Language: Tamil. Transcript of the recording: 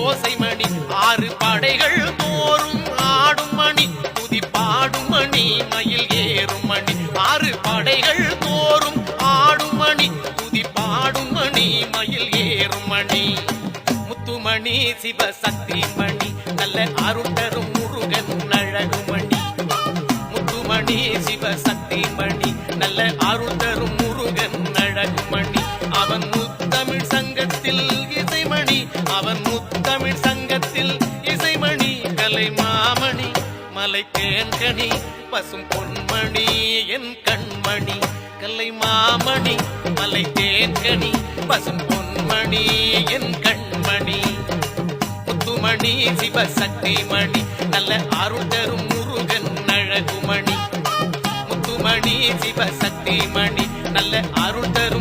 ஓசைமணி ஆறு படைகள் தோறும் ஆடும் மணி துதி பாடும் மணி மயில் ஏறும் மணி ஆறு படைகள் தோறும் ஆடும் மணி துதி பாடும் மணி மயில் ஏறும் மணி முத்துமணி சிவசக்தி மணி நல்ல அருள் தரும் முருகன் அழகு மணி முத்துமணி சிவசக்தி மணி நல்ல அருள் தரும் முருகன் அழகு மணி அவன் முத்தமிழ் சங்கத்தில் இசைமணி அவன் முத்தமிழ் சங்கத்தில் இசைமணி கலை மாமணி மலை தேன்கனி பசும் பொன்மணி என் கண்மணி கலை மாமணி மலை தேன்கனி பசும் பொன்மணி என் கண்மணி முத்துமணி சிவசக்தி மணி நல்ல அருள் தரும் முருகன் அழகுமணி முத்துமணி சிவசக்தி மணி நல்ல அருள் தரும்